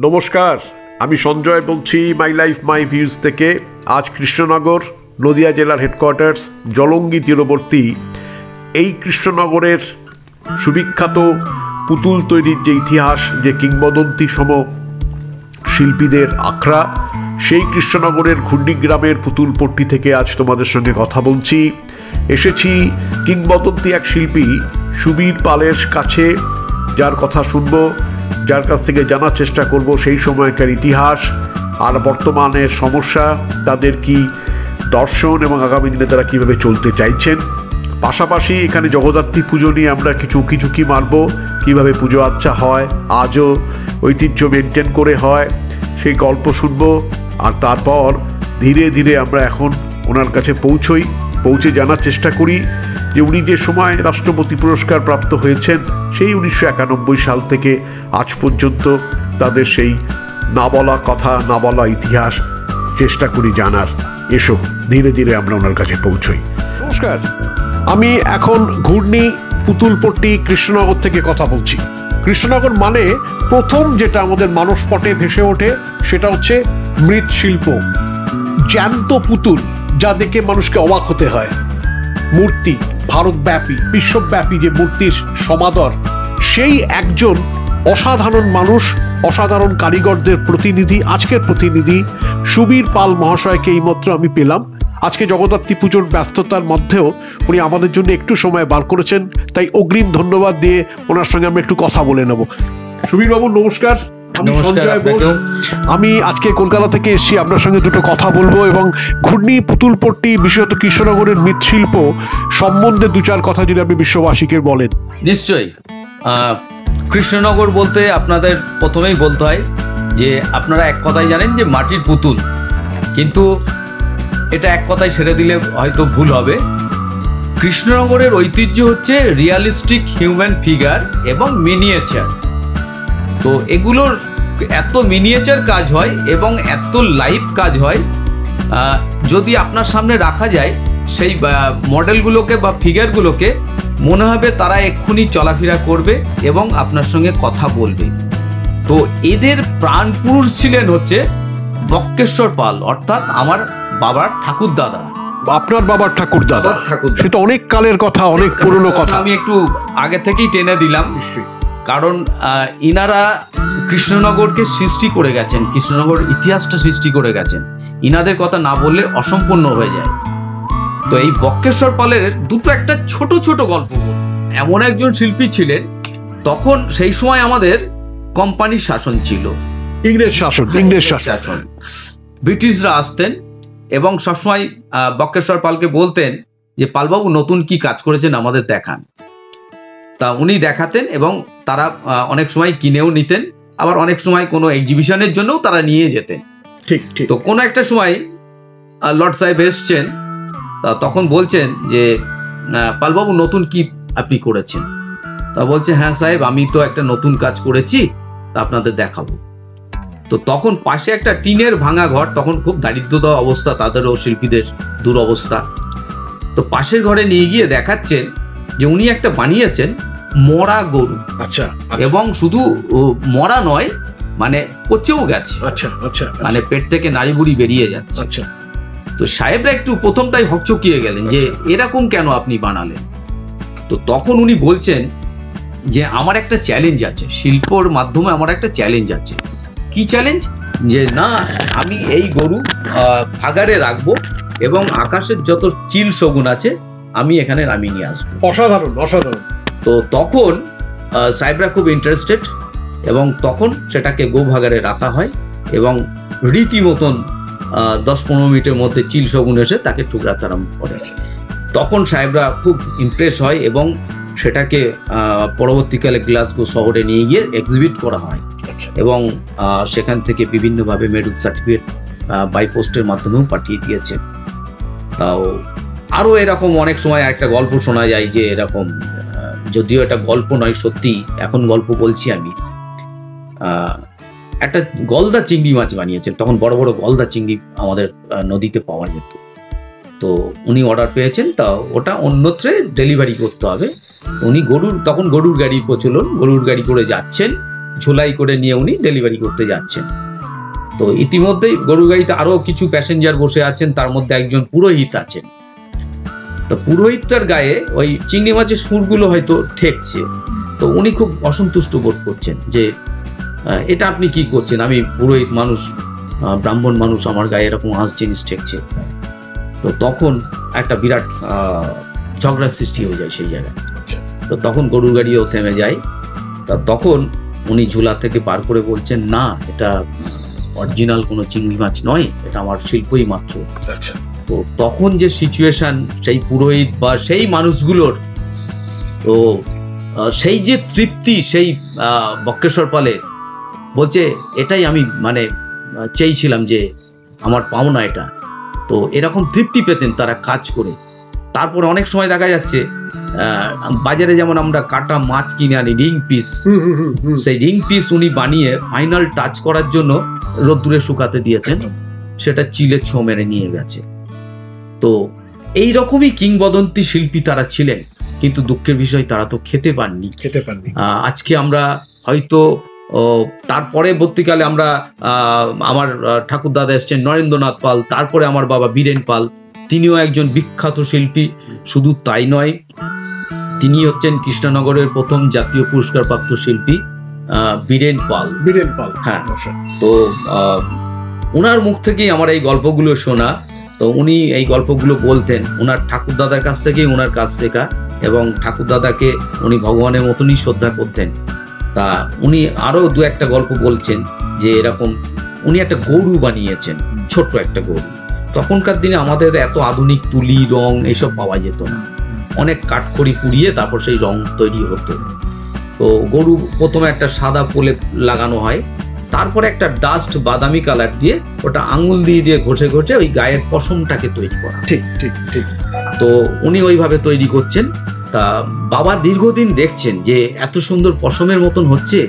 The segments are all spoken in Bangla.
নমস্কার, আমি সঞ্জয় বলছি মাই লাইফ মাই ভিউজ থেকে। আজ কৃষ্ণনগর নদিয়া জেলার হেডকোয়ার্টার্স জলঙ্গি তীরবর্তী এই কৃষ্ণনগরের সুবিখ্যাত পুতুল তৈরির যে ইতিহাস, যে কিংবদন্তি সম শিল্পীদের আখড়া, সেই কৃষ্ণনগরের ঘূর্ণিগ্রামের পুতুলপট্টি থেকে আজ তোমাদের সঙ্গে কথা বলছি। এসেছি কিংবদন্তি এক শিল্পী সুবীর পালের কাছে, যার কথা শুনবো, যার কাছ থেকে জানার চেষ্টা করব সেই সময়কার ইতিহাস আর বর্তমানের সমস্যা, তাদের কি দর্শন এবং আগামী দিনে তারা কীভাবে চলতে চাইছেন। পাশাপাশি এখানে জগদ্ধাত্রী পুজো নিয়ে আমরা কিছু উঁকি মারব, কীভাবে পুজো আচ্ছা হয়, আজও ঐতিহ্য মেনটেন করে হয়, সেই গল্প শুনব। আর তারপর ধীরে ধীরে আমরা এখন ওনার কাছে পৌঁছে জানার চেষ্টা করি যে উনি যে সময় রাষ্ট্রপতি পুরস্কার প্রাপ্ত হয়েছেন সেই 1991 সাল থেকে আজ পর্যন্ত তাদের সেই না বলা কথা, না বলা ইতিহাস চেষ্টা করি জানার। এসো ধীরে ধীরে আমরা ওনার কাছে পৌঁছই। নমস্কার, আমি এখন ঘূর্ণি পুতুলপট্টি কৃষ্ণনগর থেকে কথা বলছি। কৃষ্ণনগর মানে প্রথম যেটা আমাদের মানসপটে ভেসে ওঠে সেটা হচ্ছে মৃৎশিল্প, জ্যান্ত পুতুল, যা দেখে মানুষকে অবাক হতে হয়। মূর্তি ভারতব্যাপী, বিশ্বব্যাপী যে মূর্তির সমাদর, সেই একজন অসাধারণ মানুষ, অসাধারণ কারিগরদের প্রতিনিধি, আজকের প্রতিনিধি সুবীর পাল মহাশয়কে এইমাত্র আমি পেলাম। আজকে জগদ্ধাত্রী পুজোর ব্যস্ততার মধ্যেও উনি আমাদের জন্য একটু সময় বার করেছেন, তাই অগ্রিম ধন্যবাদ দিয়ে ওনার সঙ্গে আমরা একটু কথা বলে নেব। সুবীর বাবু নমস্কার। আমি সঞ্জয় বোস, আমি আজকে কলকাতা থেকে এসেছি, আপনার সঙ্গে দুটো কথা বলবো এবং ঘূর্ণি পুতুলপট্টি, বিশেষত কৃষ্ণনগরের মৃৎশিল্প সম্বন্ধে দু চার কথা যদি আপনি বিশ্ববাসীকে বলেন। নিশ্চয়ই। কৃষ্ণনগর বলতে আপনাদের প্রথমেই বলতে হয় যে আপনারা এক কথাই জানেন যে মাটির পুতুল, কিন্তু এটা এক কথায় সেরে দিলে হয়তো ভুল হবে। কৃষ্ণনগরের ঐতিহ্য হচ্ছে রিয়ালিস্টিক হিউম্যান ফিগার এবং মিনিয়েচার। তো এগুলোর এত মিনিয়েচার কাজ হয় এবং এত লাইভ কাজ হয়, যদি আপনার সামনে রাখা যায় সেই মডেলগুলোকে বা ফিগারগুলোকে, মনে হবে তারা এক্ষুনি চলাফেরা করবে এবং আপনার সঙ্গে কথা বলবে। তো এদের প্রাণপুরুষ ছিলেন হচ্ছে বক্রেশ্বর পাল, অর্থাৎ আমার বাবার ঠাকুরদাদা। আপনার বাবার ঠাকুরদাদা, সেটা অনেক কালের কথা, অনেক পুরনো কথা। আমি একটু আগে থেকেই টেনে দিলাম, কারণ ইনারা কৃষ্ণনগরকে সৃষ্টি করে গেছেন, কৃষ্ণনগর ইতিহাসটা সৃষ্টি করে গেছেন। ইনাদের কথা না বললে অসম্পূর্ণ হয়ে যায়। তো এই বক্রেশ্বর পালের দুটো একটা ছোট ছোট গল্প। এমন একজন শিল্পী ছিলেন, তখন সেই সময় আমাদের কোম্পানির শাসন ছিল, ইংরেজ শাসন। ব্রিটিশরা আসতেন এবং সবসময় বক্রেশ্বর পালকে বলতেন যে পালবাবু নতুন কি কাজ করেছেন আমাদের দেখান। তা উনি দেখাতেন এবং তারা অনেক সময় কিনেও নিতেন, আবার অনেক সময় কোনো এক্সিবিশনের জন্যও তারা নিয়ে যেতেন। ঠিক। তো কোনো একটা সময় লর্ড সাহেব এসছেন, তখন বলছেন যে পালবাবু নতুন কি আপনি করেছেন? তা বলছে, হ্যাঁ সাহেব, আমি তো একটা নতুন কাজ করেছি, তা আপনাদের দেখাবো। তো তখন পাশে একটা টিনের ভাঙা ঘর, তখন খুব দারিদ্রতা অবস্থা, তাদেরও শিল্পীদের দুরবস্থা। তো পাশের ঘরে নিয়ে গিয়ে দেখাচ্ছেন যে উনি একটা বানিয়েছেন মরা গরু। আচ্ছা। এবং শুধু মরা নয়, মানে পচেও গেছে। আচ্ছা। মানে পেট থেকে নাড়ি বুড়ি বেরিয়ে যাচ্ছে। আচ্ছা। তো সাহেবরা একটু প্রথমটাই হকচকিয়ে গেলেন যে এরকম কেন আপনি বানালেন। তো তখন উনি বলছেন যে আমার একটা চ্যালেঞ্জ আছে, শিল্পর মাধ্যমে আমার একটা চ্যালেঞ্জ আছে। কি চ্যালেঞ্জ? যে না, আমি এই গরু ভাগাড়ে রাখবো এবং আকাশের যত চিল শগুন আছে আমি এখানে নামিয়ে নিয়ে আসবো। অসাধারণ। তো তখন সাহেবরা খুব ইন্টারেস্টেড এবং তখন সেটাকে গোভাগাড়ে রাখা হয় এবং রীতিমতন 10-15 মিনিটের মধ্যে চিল শগুন এসে তাকে ঠুকরাতে আরম্ভ করে। তখন সাহেবরা খুব ইমপ্রেস হয় এবং সেটাকে পরবর্তীকালে গ্লাসগো শহরে নিয়ে গিয়ে এক্সিবিট করা হয় এবং সেখান থেকে বিভিন্নভাবে মেডেল সার্টিফিকেট বাই পোস্টের মাধ্যমেও পাঠিয়ে দিয়েছে। তাও আরও এরকম অনেক সময় একটা গল্প শোনা যায় যে এরকম, যদিও এটা গল্প নয়, সত্যি এখন গল্প বলছি আমি, একটা গলদা চিংড়ি মাছ বানিয়েছেন। তখন বড় বড় গলদা চিংড়ি আমাদের নদীতে পাওয়া যেত। তো উনি অর্ডার পেয়েছেন, তা ওটা অন্যত্রে ডেলিভারি করতে হবে। উনি তখন গরুর গাড়ির প্রচলন, গরুর গাড়ি করে যাচ্ছেন ঝোলাই করে নিয়ে উনি ডেলিভারি করতে যাচ্ছেন। তো ইতিমধ্যেই গরুর গাড়িতে আরো কিছু প্যাসেঞ্জার বসে আছেন, তার মধ্যে একজন পুরোহিত আছেন। তো পুরোহিতটার গায়ে ওই চিংড়ি মাছের সুরগুলো হয়তো ঠেকছে। তো উনি খুব অসন্তুষ্ট বোধ করছেন যে এটা আপনি কি করছেন, আমি পুরোহিত মানুষ, ব্রাহ্মণ মানুষ, আমার গায়ে এরকম আঁশ জিনিস ঠেকছে। তো তখন একটা বিরাট ঝগড়ার সৃষ্টি হয়ে যায় সেই জায়গায়। তো তখন গরুর গাড়িও থেমে যায়। তা তখন উনি ঝুলা থেকে পার করে বলছেন, না, এটা অরিজিনাল কোনো চিংড়ি মাছ নয়, এটা আমার শিল্পই মাত্র। তো তখন যে সিচুয়েশন সেই পুরোহিত বা সেই মানুষগুলোর, তো সেই যে তৃপ্তি সেই বক্রেশ্বর পালের, বলছে এটাই আমি মানে চেয়েছিলাম যে আমার পাওনা এটা। তো এরকম তৃপ্তি পেতেন তারা কাজ করে। তারপর অনেক সময় দেখা যাচ্ছে বাজারে যেমন আমরা কাটা মাছ কিনে আনি রিং পিস, সেই রিং পিস উনি বানিয়ে ফাইনাল টাচ করার জন্য রোদ্দুরে শুকাতে দিয়েছেন, সেটা চিলে ছো মেরে নিয়ে গেছে। তো এই রকমই কিংবদন্তি শিল্পী তারা ছিলেন, কিন্তু দুঃখের বিষয় তারা তো খেতে পাননি। আজকে আমরা হয়তো তার পরবর্তীকালে আমরা আমার ঠাকুরদাদা এসছেন নরেন্দ্রনাথ পাল, তারপরে আমার বাবা বীরেন পাল, তিনিও একজন বিখ্যাত শিল্পী। শুধু তাই নয়, তিনি হচ্ছেন কৃষ্ণনগরের প্রথম জাতীয় পুরস্কারপ্রাপ্ত শিল্পী বীরেন পাল। হ্যাঁ, তো ওনার মুখ থেকেই আমার এই গল্পগুলো শোনা। তো উনি এই গল্পগুলো বলতেন, ওনার ঠাকুরদাদার কাছ থেকেই ওনার কাজ শেখা, এবং ঠাকুরদাদাকে উনি ভগবানের মতনই শ্রদ্ধা করতেন। তা উনি আরো দু একটা গল্প বলছেন যে এরকম উনি একটা গরু বানিয়েছেন, ছোট্ট একটা গরু। তখনকার দিনে আমাদের এত আধুনিক তুলি রং এইসব পাওয়া যেত না, অনেক কাঠখড়ি পুড়িয়ে তারপর সেই রং তৈরি হতো। তো গরু প্রথমে একটা সাদা প্রলেপ লাগানো হয়, তারপরে একটা ডাস্ট বাদামি কালার দিয়ে ওটা আঙুল দিয়ে ঘষে ঘষে ওই গায়ের পশমটাকে তৈরি করা। ঠিক ঠিক ঠিক। তো উনি ওইভাবে তৈরি করছেন। তা বাবা দীর্ঘদিন দেখছেন যে এত সুন্দর পশমের মতন হচ্ছে,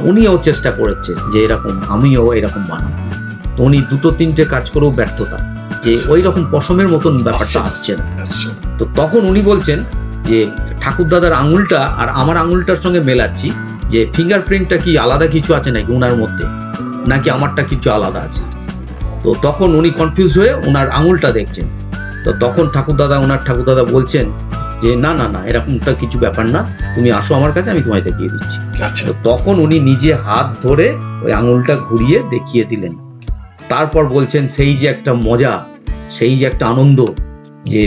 উনিও চেষ্টা করেছেন যে এরকম আমিও এরকম বানাবো। তো উনি দুটো তিনটে কাজ করেও ব্যর্থতা, যে ওই রকম পশমের মতন ব্যাপারটা আসছে না। তো তখন উনি বলছেন যে ঠাকুরদাদার আঙুলটা আর আমার আঙুলটার সঙ্গে মেলাচ্ছি, যে ফিঙ্গারপ্রিন্টটা কি আলাদা কিছু আছে নাকি ওনার মধ্যে, নাকি আমারটা কিছু আলাদা আছে। তো তখন উনি কনফিউজ হয়ে ওনার আঙুলটা দেখছেন। তো তখন ওনার ঠাকুরদাদা বলছেন যে না না না, এরকমটা কিছু ব্যাপার না, তুমি আসো আমার কাছে, আমি তোমায় দেখিয়ে দিচ্ছি। তো তখন উনি নিজে হাত ধরে ওই আঙুলটা ঘুরিয়ে দেখিয়ে দিলেন। তারপর বলছেন সেই যে একটা মজা, সেই যে একটা আনন্দ, যে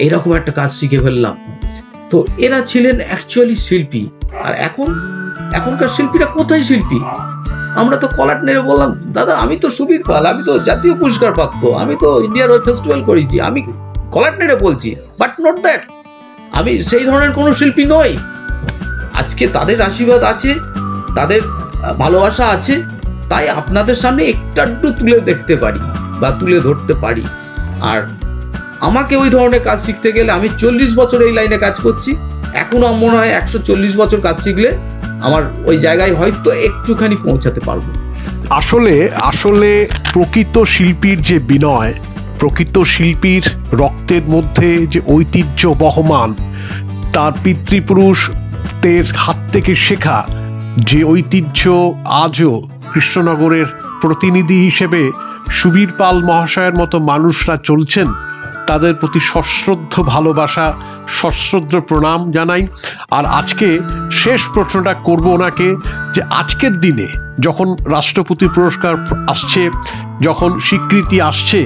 এরকম একটা কাজ শিখে ফেললাম। তো এরা ছিলেন অ্যাকচুয়ালি শিল্পী। আর এখনকার শিল্পীরা কোথায় শিল্পী? আমরা তো কলাট নেড়ে বললাম, দাদা আমি তো সুবীর পাল, আমি তো জাতীয় পুরস্কার প্রাপ্ত, আমি তো ইন্ডিয়ার ওই ফেস্টিভ্যাল করেছি, আমি কলাট নেড়ে বলছি, বাট নট দ্যাট, আমি সেই ধরনের কোনো শিল্পী নই। আজকে তাদের আশীর্বাদ আছে, তাদের ভালোবাসা আছে, তাই আপনাদের সামনে একটু তুলে দেখতে পারি বা তুলে ধরতে পারি। আর আমাকে ওই ধরনের কাজ শিখতে গেলে, আমি 40 বছর এই লাইনে কাজ করছি, এখনো মনে হয় 140 বছর কাজ শিখলে আমার ওই জায়গায় হয়তো একটুখানি পৌঁছাতে পারবো। আসলে প্রকৃত শিল্পীর যে বিনয়, প্রকৃত শিল্পীর রক্তের মধ্যে যে ঐতিহ্য বহমান, তার পিতৃপুরুষদের হাত থেকে শেখা যে ঐতিহ্য আজও কৃষ্ণনগরের প্রতিনিধি হিসেবে সুবীর পাল মহাশয়ের মতো মানুষরা চলছেন, তাদের প্রতি সশ্রদ্ধ ভালোবাসা, সশ্রদ্ধ প্রণাম জানাই। আর আজকে শেষ প্রশ্নটা করব ওনাকে, যে আজকের দিনে যখন রাষ্ট্রপতি পুরস্কার আসছে, যখন স্বীকৃতি আসছে,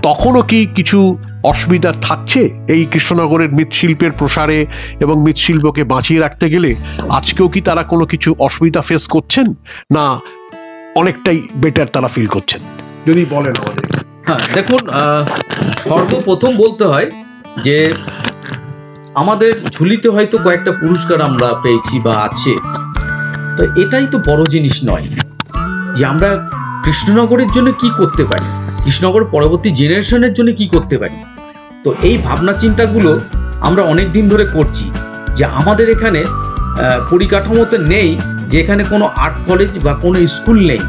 তখনও কি কিছু অসুবিধা থাকছে এই কৃষ্ণনগরের মৃৎশিল্পের প্রসারে এবং মৃৎশিল্পকে বাঁচিয়ে রাখতে গেলে? আজকেও কি তারা কোনো কিছু অসুবিধা ফেস করছেন, না অনেকটাই বেটার তারা ফিল করছেন? যদি বলেন আমাদের। হ্যাঁ, দেখুন, সর্বপ্রথম বলতে হয় যে আমাদের ঝুলিতে হয়তো কয়েকটা পুরস্কার আমরা পেয়েছি বা আছে, তো এটাই তো বড় জিনিস নয়। যে আমরা কৃষ্ণনগরের জন্য কি করতে পারি, কৃষ্ণনগর পরবর্তী জেনারেশনের জন্য কি করতে পারি, তো এই ভাবনা চিন্তাগুলো আমরা অনেক দিন ধরে করছি। যে আমাদের এখানে পরিকাঠামোতে নেই যে এখানে কোনো আর্ট কলেজ বা কোনো স্কুল নেই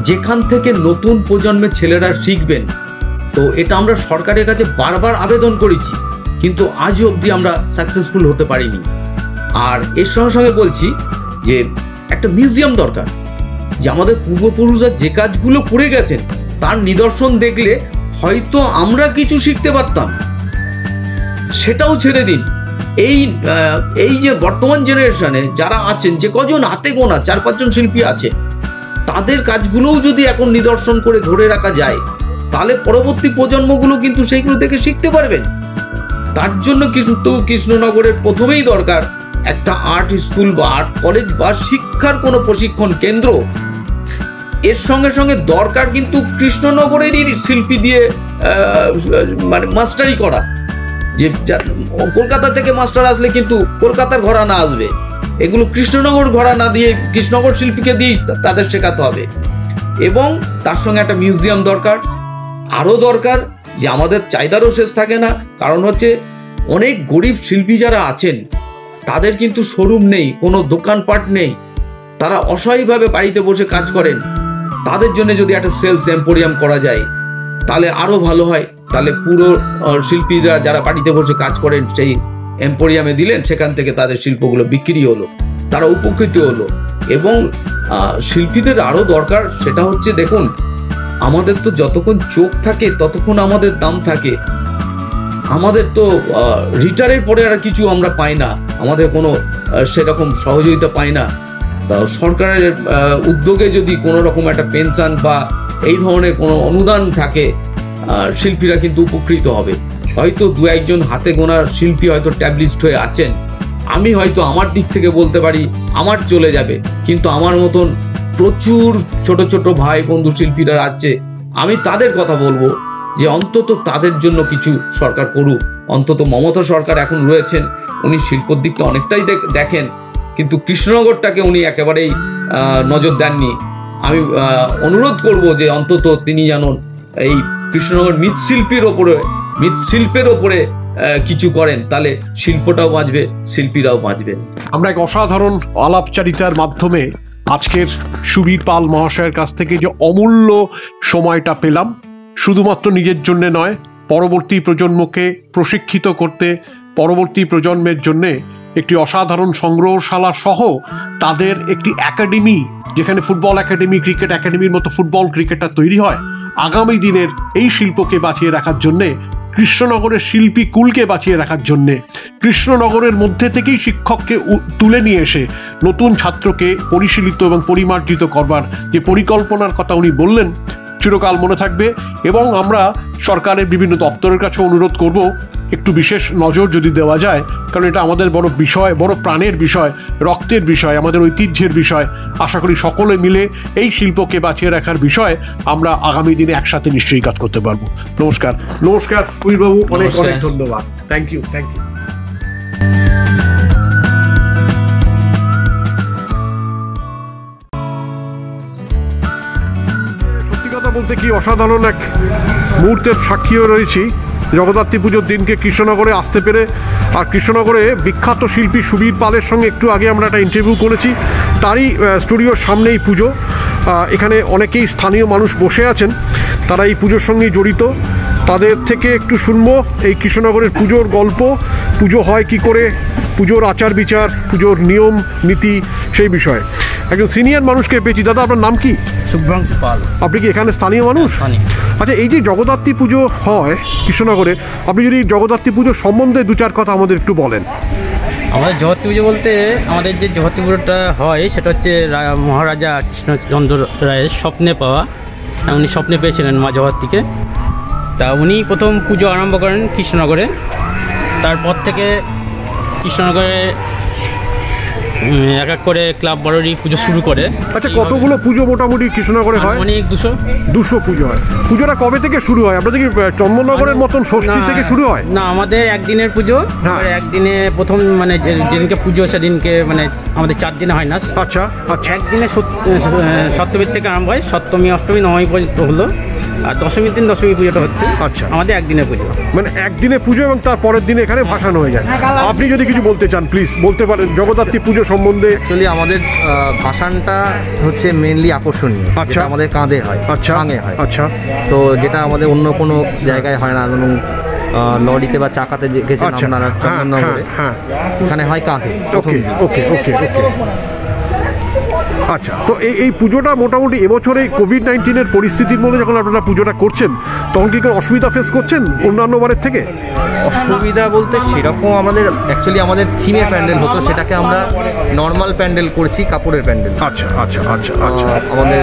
যেখান থেকে নতুন প্রজন্মের ছেলেরা শিখবেন। তো এটা আমরা সরকারের কাছে বারবার আবেদন করেছি, কিন্তু আজও অবধি আমরা সাকসেসফুল হতে পারিনি। আর এর সঙ্গে সঙ্গে বলছি যে একটা মিউজিয়াম দরকার, যে আমাদের পূর্বপুরুষরা যে কাজগুলো করে গেছেন তার নিদর্শন দেখলে হয়তো আমরা কিছু শিখতে পারতাম। সেটাও ছেড়ে দিন, এই যে বর্তমান জেনারেশনে যারা আছেন, যে কজন হাতে গোনা 4-5 জন শিল্পী আছে, তাদের কাজগুলোও যদি এখন নিদর্শন করে ধরে রাখা যায়, তাহলে পরবর্তী প্রজন্মগুলো কিন্তু সেইগুলো দেখে শিখতে পারবেন। তার জন্য কিন্তু কৃষ্ণনগরের প্রথমেই দরকার একটা আর্ট স্কুল বা আর্ট কলেজ বা শিক্ষার কোনো প্রশিক্ষণ কেন্দ্র। এর সঙ্গে সঙ্গে দরকার কিন্তু কৃষ্ণনগরেরই শিল্পী দিয়ে মানে মাস্টারি করা, যে কলকাতা থেকে মাস্টার আসলে কিন্তু কলকাতার ঘরানা আসবে, এগুলো কৃষ্ণনগর ঘরানা দিয়ে কৃষ্ণনগর শিল্পীকে দিয়ে তাদের শেখাতে হবে। এবং তার সঙ্গে একটা মিউজিয়াম দরকার। আরও দরকার যে আমাদের চাহিদারও শেষ থাকে না, কারণ হচ্ছে অনেক গরিব শিল্পী যারা আছেন তাদের কিন্তু শোরুম নেই, কোনো দোকানপাট নেই, তারা অসহায়ভাবে বাড়িতে বসে কাজ করেন। তাদের জন্য যদি একটা সেলস এম্পোরিয়াম করা যায় তাহলে আরও ভালো হয়। তাহলে পুরো শিল্পীরা যারা বাড়িতে বসে কাজ করেন সেই এম্পোরিয়ামে দিলেন, সেখান থেকে তাদের শিল্পগুলো বিক্রি হলো, তারা উপকৃত হলো। এবং শিল্পীদের আরও দরকার, সেটা হচ্ছে দেখুন, আমাদের তো যতক্ষণ চোখ থাকে ততক্ষণ আমাদের দাম থাকে। আমাদের তো রিটায়ারের পরে আর কিছু আমরা পাই না, আমাদের কোনো সেরকম সহযোগিতা পাই না। সরকারের উদ্যোগে যদি কোনো রকম একটা পেনশন বা এই ধরনের কোনো অনুদান থাকে, শিল্পীরা কিন্তু উপকৃত হবে। হয়তো 2-1 জন হাতে গোনার শিল্পী হয়তো ট্যাবলিস্ট হয়ে আছেন, আমি হয়তো আমার দিক থেকে বলতে পারি আমার চলে যাবে, কিন্তু আমার মতন প্রচুর ছোট ছোট ভাই বন্ধু শিল্পীরা আছে, আমি তাদের কথা বলবো যে অন্তত তাদের জন্য কিছু সরকার করুক। অন্তত মমতা সরকার এখন রয়েছেন, উনি শিল্পর দিকটা অনেকটাই দেখেন, কিন্তু কৃষ্ণনগরটাকে উনি একেবারেই নজর দেননি। আমি অনুরোধ করব যে অন্তত তিনি যেন এই কৃষ্ণনগর মৃৎশিল্পের ওপরে কিছু করেন, তাহলে শিল্পটাও বাঁচবে, শিল্পীরাও বাঁচবেন। আমরা এক অসাধারণ আলাপচারিতার মাধ্যমে আজকের সুবীর পাল মহাশয়ের কাছ থেকে যে অমূল্য সময়টা পেলাম, শুধুমাত্র নিজের জন্য নয়, পরবর্তী প্রজন্মকে প্রশিক্ষিত করতে, পরবর্তী প্রজন্মের জন্যে একটি অসাধারণ সংগ্রহশালা সহ তাদের একটি একাডেমি, যেখানে ফুটবল একাডেমি, ক্রিকেট একাডেমির মতো ফুটবল ক্রিকেটার তৈরি হয়, আগামী দিনের এই শিল্পকে বাঁচিয়ে রাখার জন্যে, কৃষ্ণনগরের শিল্পী কুলকে বাঁচিয়ে রাখার জন্যে, কৃষ্ণনগরের মধ্যে থেকেই শিক্ষককে তুলে নিয়ে এসে নতুন ছাত্রকে পরিশীলিত এবং পরিমার্জিত করবার যে পরিকল্পনার কথা উনি বললেন, চিরকাল মনে থাকবে। এবং আমরা সরকারের বিভিন্ন দপ্তরের কাছে অনুরোধ করব একটু বিশেষ নজর যদি দেওয়া যায়, কারণ এটা আমাদের বড় বিষয়, বড় প্রাণের বিষয়, রক্তের বিষয়, আমাদের ঐতিহ্যের বিষয়। আশা করি সকলে মিলে এই শিল্পকে বাঁচিয়ে রাখার বিষয়ে আমরা আগামী দিনে একসাথে নিশ্চয়ই কাজ করতে পারবো। নমস্কার। নমস্কার কুইরবাবু, অনেক অনেক ধন্যবাদ। Thank you. সত্যি কথা বলতে কি অসাধারণ এক মুহূর্তের সাক্ষীও রয়েছি। জগদ্ধাত্রী পুজোর দিনকে কৃষ্ণনগরে আসতে পেরে, আর কৃষ্ণনগরে বিখ্যাত শিল্পী সুবীর পালের সঙ্গে একটু আগে আমরা একটা ইন্টারভিউ করেছি, তারই স্টুডিওর সামনেই পুজো। এখানে অনেকেই স্থানীয় মানুষ বসে আছেন, তারা এই পুজোর সঙ্গেই জড়িত। তাদের থেকে একটু শুনবো এই কৃষ্ণনগরের পুজোর গল্প, পুজো হয় কি করে, পুজোর আচার বিচার, পুজোর নিয়ম নীতি, সেই বিষয়ে একজন সিনিয়র মানুষকে পেয়েছি। দাদা, আপনার নাম কি? শুভ্রাংশু পাল। আপনি কি এখানে স্থানীয় মানুষ? আচ্ছা, এই যে জগদ্ধাত্রী পুজো হয় কৃষ্ণনগরে, আপনি যদি জগদ্ধাত্রী পুজোর সম্বন্ধে 2-4 কথা আমাদের একটু বলেন। আমাদের জগদ্ধাত্রী পুজো বলতে, আমাদের যে জগদ্ধাত্রী পুজোটা হয় সেটা হচ্ছে মহারাজা কৃষ্ণচন্দ্র রায়ের স্বপ্নে পাওয়া। উনি স্বপ্নে পেয়েছিলেন মা জগদ্ধাত্রীকে, তা উনি প্রথম পুজো আরম্ভ করেন কৃষ্ণনগরে। তারপর থেকে কৃষ্ণনগরে এক এক করে ক্লাব বারোরই পুজো শুরু করে। আচ্ছা, কতগুলো পুজো মোটামুটি কৃষ্ণনগরে হয়? অনেক 200 পুজো হয়। পুজোটা কবে থেকে শুরু হয়? আপনাদের কি চন্দননগরের মতন ষষ্ঠী থেকে শুরু হয়? না, আমাদের একদিনের পুজো। একদিনে প্রথম মানে যেদিনকে পুজো সেদিনকে মানে আমাদের 4 দিনে হয় না। আচ্ছা আচ্ছা। একদিনে সপ্তমীর থেকে আরম্ভ হয়, সপ্তমী অষ্টমী নবমী পর্যন্ত হলো, আর দশমীর দিন দশমী পুজোটা হচ্ছে। আচ্ছা, আমাদের একদিনের পুজো, মানে একদিনে পুজো এবং তার পরের দিনে এখানে ভাসান হয়ে যায়। আপনি যদি কিছু বলতে চান প্লিজ বলতে পারেন জগদ্ধাত্রী পুজো সম্বন্ধে। অ্যাকচুয়ালি আমাদের ভাসানটা হচ্ছে মেনলি আকর্ষণীয়। আচ্ছা, আমাদের কাঁধে হয়। আচ্ছা, ভাঙে হয়। আচ্ছা, তো যেটা আমাদের অন্য কোনো জায়গায় হয় না, এবং লরিতে বা চাকাতে গেছেন আপনারা চন্দননগরে, এখানে হয় কাঁধে। ওকে ওকে ওকে ওকে। আচ্ছা, তো এই পুজোটা মোটামুটি এবছরে কোভিড-19 পরিস্থিতির মধ্যে যখন আপনারা পুজোটা করছেন তখন কি কোনো অসুবিধা ফেস করছেন অন্যান্য বারের থেকে? অসুবিধা বলতে সেরকম আমাদের থিমে প্যান্ডেল হতো, সেটাকে আমরা নর্মাল প্যান্ডেল করছি, কাপড়ের প্যান্ডেল। আচ্ছা আচ্ছা আচ্ছা আচ্ছা, আমাদের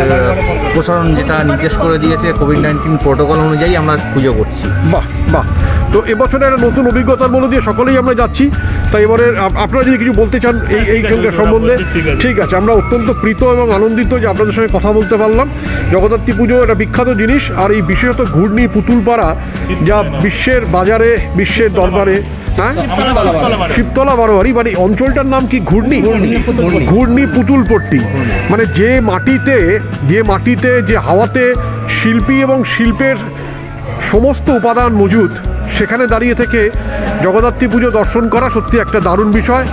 প্রশাসন যেটা নির্দেশ করে দিয়েছে কোভিড-19 প্রোটোকল অনুযায়ী আমরা পুজো করছি। বাহ বাহ। তো এবছরে একটা নতুন অভিজ্ঞতার মধ্যে দিয়ে সকলেই আমরা যাচ্ছি, তাই এবারে আপনারা যদি কিছু বলতে চান এই খেলটার সম্বন্ধে, ঠিক আছে। আমরা অত্যন্ত প্রীত এবং আনন্দিত যে আপনাদের সঙ্গে কথা বলতে পারলাম। জগদ্ধাত্রী পুজো একটা বিখ্যাত জিনিস, আর এই বিশেষত ঘূর্ণি পুতুলপাড়া যা বিশ্বের বাজারে, বিশ্বের দরবারে, হ্যাঁ, শিবতলা বারোয়ারি, মানে অঞ্চলটার নাম কি? ঘূর্ণি পুতুলপট্টি। মানে যে মাটিতে যে হাওয়াতে শিল্পী এবং শিল্পের সমস্ত উপাদান মজুদ, সেখানে দাঁড়িয়ে থেকে জগদ্ধাত্রী পুজো দর্শন করা সত্যি একটা দারুণ বিষয়।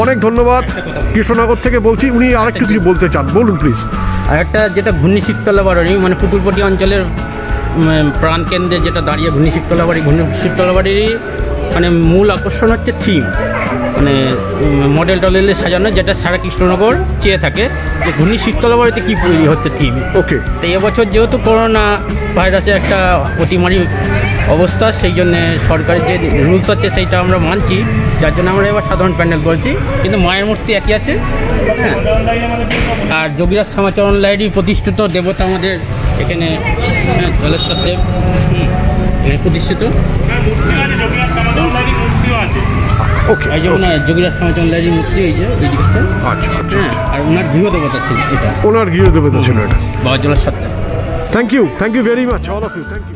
অনেক ধন্যবাদ। কৃষ্ণনগর থেকে বলছি, উনি আরেকটু কিছু বলতে চান, বলুন প্লিজ। আর একটা যেটা ঘূর্ণি শিবতলা বাড়ি, মানে পুতুলপট্টি অঞ্চলের প্রাণকেন্দ্রে যেটা দাঁড়িয়ে ঘূর্ণি শিবতলা বাড়ির মানে মূল আকর্ষণ হচ্ছে থিম, মানে মডেল টডেলে সাজানো, যেটা সারা কৃষ্ণনগর চেয়ে থাকে যে ঘূর্ণি শিবতলা বাড়িতে কী হচ্ছে থিম। ওকে। তো এবছর যেহেতু করোনা ভাইরাসের একটা অতিমারী অবস্থা, সেই জন্যে সরকারের যে রুলস আছে সেইটা আমরা মানছি, যার জন্য আমরা এবার সাধারণ প্যান্ডেল করছি, কিন্তু মায়ের মূর্তি একই আছে। হ্যাঁ, আর যোগীরাজ শ্যামাচরণ লাহিড়ী প্রতিষ্ঠিত দেবতা আমাদের এখানে, জলেশ্বর দেব এখানে প্রতিষ্ঠিত। ওকে, এই যে ওনার যোগীরাজ শ্যামাচরণ লাহিড়ীর মূর্তি, এই যে এই দিকটা। আচ্ছা, হ্যাঁ, আর ওনার গৃহদেবতা ছিল এটা, ওনার গৃহদেবতা ছিল এটা। বাবা Jaleshwar Dev. Thank you very much all of you, thank you.